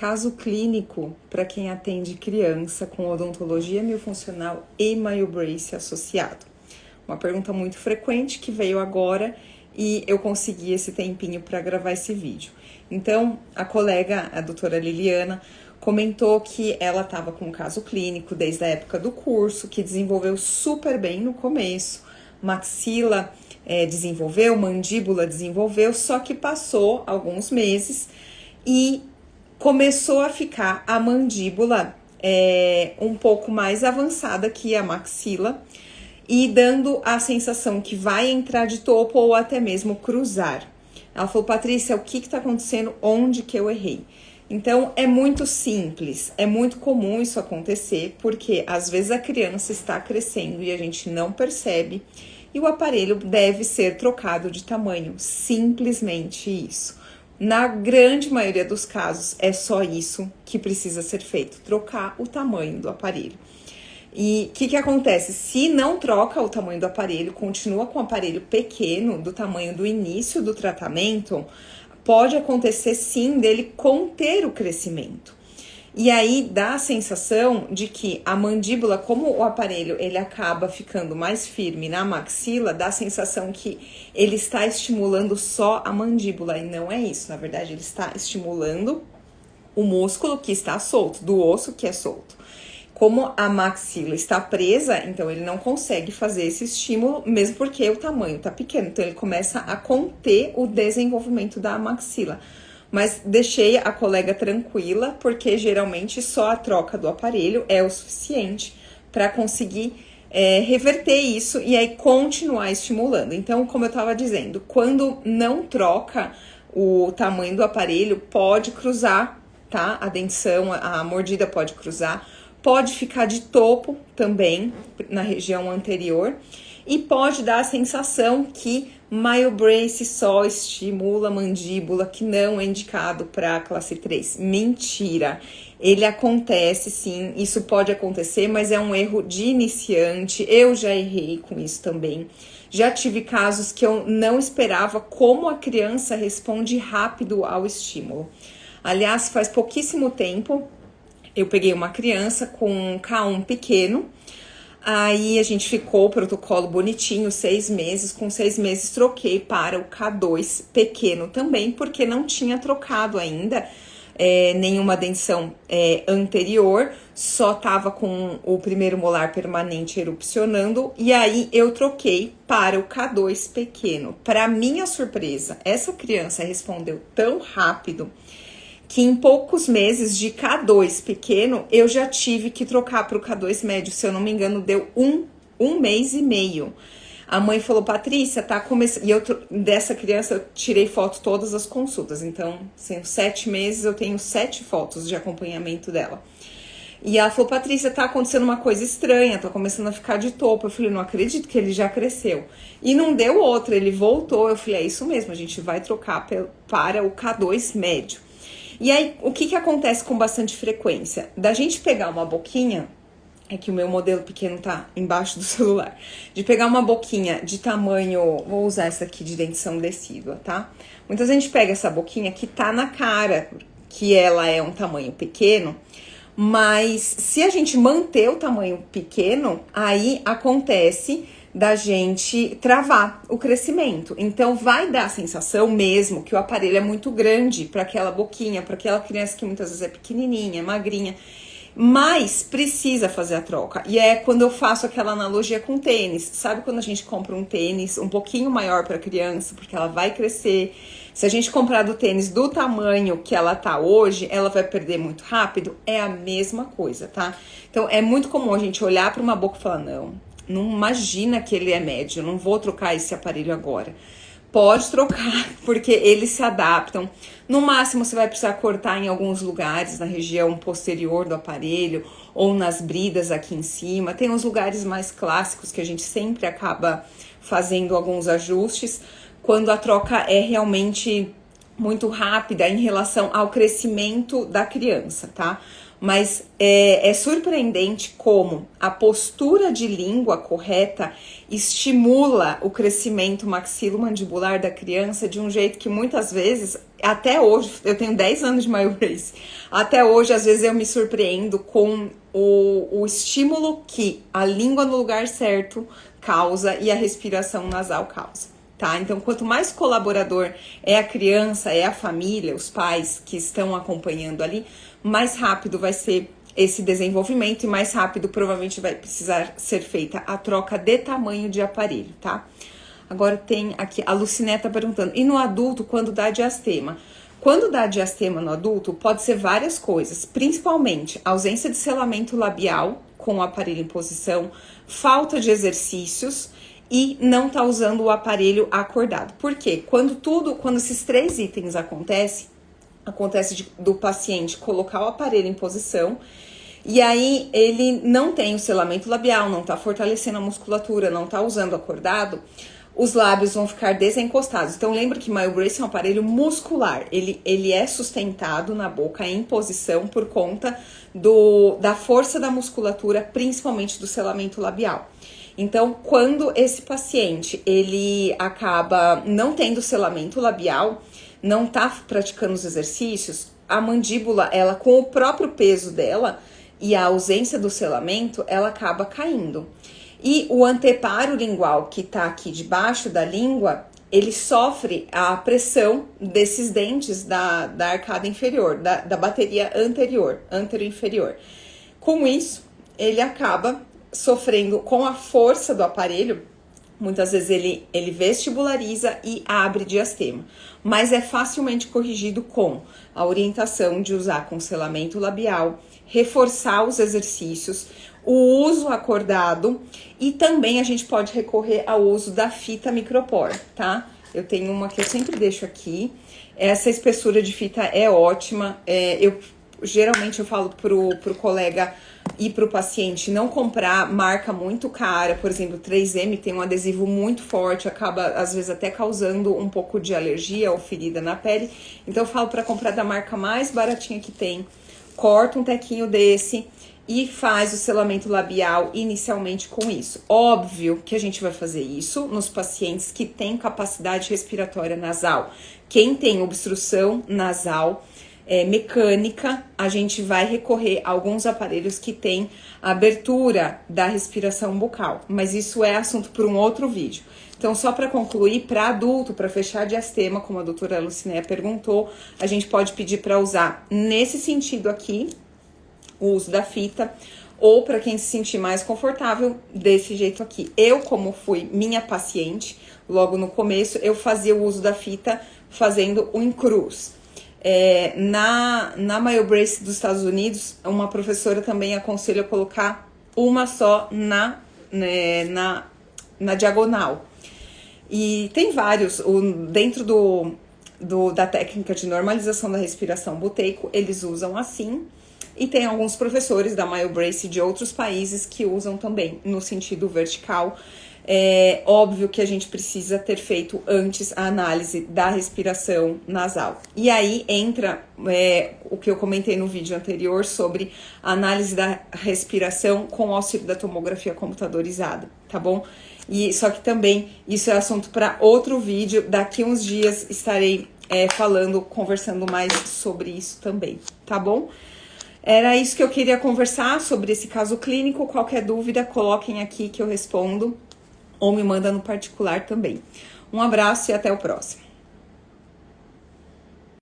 caso clínico para quem atende criança com odontologia miofuncional e MyoBrace associado. Uma pergunta muito frequente que veio agora e eu consegui esse tempinho para gravar esse vídeo. Então, a colega, a doutora Liliana, comentou que ela estava com um caso clínico desde a época do curso, que desenvolveu super bem no começo, maxila desenvolveu, mandíbula desenvolveu, só que passou alguns meses e começou a ficar a mandíbula um pouco mais avançada que a maxila e dando a sensação que vai entrar de topo ou até mesmo cruzar. Ela falou, Patrícia, o que está acontecendo? Onde que eu errei? Então, é muito simples, é muito comum isso acontecer, porque às vezes a criança está crescendo e a gente não percebe, e o aparelho deve ser trocado de tamanho, simplesmente isso. Na grande maioria dos casos, é só isso que precisa ser feito, trocar o tamanho do aparelho. E o que acontece? Se não troca o tamanho do aparelho, continua com o aparelho pequeno, do tamanho do início do tratamento, pode acontecer sim dele conter o crescimento. E aí dá a sensação de que a mandíbula, como o aparelho ele acaba ficando mais firme na maxila, dá a sensação que ele está estimulando só a mandíbula, e não é isso. Na verdade, ele está estimulando o músculo que está solto, do osso que é solto. Como a maxila está presa, então ele não consegue fazer esse estímulo, mesmo porque o tamanho está pequeno. Então ele começa a conter o desenvolvimento da maxila. Mas deixei a colega tranquila, porque geralmente só a troca do aparelho é o suficiente para conseguir reverter isso e aí continuar estimulando. Então, como eu estava dizendo, quando não troca o tamanho do aparelho, pode cruzar, tá? A dentição, a mordida pode cruzar. Pode ficar de topo também, na região anterior, e pode dar a sensação que MyoBrace só estimula a mandíbula, que não é indicado para classe 3. Mentira! Ele acontece sim, isso pode acontecer, mas é um erro de iniciante, eu já errei com isso também. Já tive casos que eu não esperava como a criança responde rápido ao estímulo. Aliás, faz pouquíssimo tempo, eu peguei uma criança com um K1 pequeno, aí a gente ficou o protocolo bonitinho, 6 meses, com 6 meses troquei para o K2 pequeno também, porque não tinha trocado ainda nenhuma dentição anterior, só tava com o primeiro molar permanente erupcionando, e aí eu troquei para o K2 pequeno. Para minha surpresa, essa criança respondeu tão rápido, que em poucos meses de K2 pequeno, eu já tive que trocar para o K2 médio. Se eu não me engano, deu um mês e meio. A mãe falou, Patrícia, tá começando... E dessa criança, eu tirei foto todas as consultas. Então, sendo 7 meses, eu tenho 7 fotos de acompanhamento dela. E ela falou, Patrícia, tá acontecendo uma coisa estranha, tá começando a ficar de topo. Eu falei, não acredito que ele já cresceu. E não deu outra, ele voltou. Eu falei, é isso mesmo, a gente vai trocar para o K2 médio. E aí, o que acontece com bastante frequência? Da gente pegar uma boquinha, é que o meu modelo pequeno tá embaixo do celular, de pegar uma boquinha de tamanho, vou usar essa aqui de dentição decídua, tá? Muita gente pega essa boquinha que tá na cara, que ela é um tamanho pequeno, mas se a gente manter o tamanho pequeno, aí acontece da gente travar o crescimento. Então, vai dar a sensação mesmo que o aparelho é muito grande para aquela boquinha, para aquela criança que muitas vezes é pequenininha, magrinha, mas precisa fazer a troca. E é quando eu faço aquela analogia com tênis. Sabe quando a gente compra um tênis um pouquinho maior para a criança, porque ela vai crescer? Se a gente comprar do tênis do tamanho que ela tá hoje, ela vai perder muito rápido? É a mesma coisa, tá? Então, é muito comum a gente olhar para uma boca e falar, não imagina que ele é médio, eu não vou trocar esse aparelho agora. Pode trocar, porque eles se adaptam. No máximo, você vai precisar cortar em alguns lugares, na região posterior do aparelho, ou nas bridas aqui em cima. Tem os lugares mais clássicos que a gente sempre acaba fazendo alguns ajustes, quando a troca é realmente muito rápida em relação ao crescimento da criança, tá? mas é surpreendente como a postura de língua correta estimula o crescimento maxilomandibular da criança de um jeito que muitas vezes, até hoje, eu tenho 10 anos de MyoBrace, até hoje às vezes eu me surpreendo com o estímulo que a língua no lugar certo causa e a respiração nasal causa. Tá? Então, quanto mais colaborador é a criança, é a família, os pais que estão acompanhando ali, mais rápido vai ser esse desenvolvimento e mais rápido provavelmente vai precisar ser feita a troca de tamanho de aparelho, tá? Agora tem aqui, a Lucineta perguntando, e no adulto, quando dá diastema? Quando dá diastema no adulto, pode ser várias coisas, principalmente ausência de selamento labial com o aparelho em posição, falta de exercícios, e não tá usando o aparelho acordado. Por quê? Quando esses 3 itens acontece do paciente colocar o aparelho em posição e aí ele não tem o selamento labial, não tá fortalecendo a musculatura, não tá usando acordado, os lábios vão ficar desencostados. Então lembra que MyoBrace é um aparelho muscular, ele é sustentado na boca em posição por conta da força da musculatura, principalmente do selamento labial. Então, quando esse paciente, ele acaba não tendo selamento labial, não tá praticando os exercícios, a mandíbula, ela com o próprio peso dela e a ausência do selamento, ela acaba caindo. E o anteparo lingual, que tá aqui debaixo da língua, ele sofre a pressão desses dentes da arcada inferior, da bateria antero-inferior. Com isso, ele acaba sofrendo com a força do aparelho, muitas vezes ele vestibulariza e abre diastema, mas é facilmente corrigido com a orientação de usar com selamento labial, reforçar os exercícios, o uso acordado e também a gente pode recorrer ao uso da fita micropor, tá? Eu tenho uma que eu sempre deixo aqui, essa espessura de fita é ótima, geralmente eu falo pro colega e para o paciente não comprar marca muito cara, por exemplo, 3M tem um adesivo muito forte, acaba às vezes até causando um pouco de alergia ou ferida na pele. Então eu falo para comprar da marca mais baratinha que tem, corta um tequinho desse e faz o selamento labial inicialmente com isso. Óbvio que a gente vai fazer isso nos pacientes que têm capacidade respiratória nasal. Quem tem obstrução nasal mecânica, a gente vai recorrer a alguns aparelhos que têm abertura da respiração bucal, mas isso é assunto para um outro vídeo. Então, só para concluir, para adulto, para fechar diastema, como a doutora Lucinéia perguntou, a gente pode pedir para usar nesse sentido aqui, o uso da fita, ou para quem se sentir mais confortável, desse jeito aqui. Eu, como fui minha paciente, logo no começo, eu fazia o uso da fita fazendo um cruz. Na MyoBrace dos Estados Unidos, uma professora também aconselha colocar uma só na diagonal. E tem vários, dentro da técnica de normalização da respiração buteico, eles usam assim. E tem alguns professores da MyoBrace de outros países que usam também no sentido vertical. É óbvio que a gente precisa ter feito antes a análise da respiração nasal. E aí entra o que eu comentei no vídeo anterior sobre a análise da respiração com o auxílio da tomografia computadorizada, tá bom? E só que também isso é assunto para outro vídeo. Daqui uns dias estarei conversando mais sobre isso também, tá bom? Era isso que eu queria conversar sobre esse caso clínico. Qualquer dúvida, coloquem aqui que eu respondo. Ou me manda no particular também. Um abraço e até o próximo.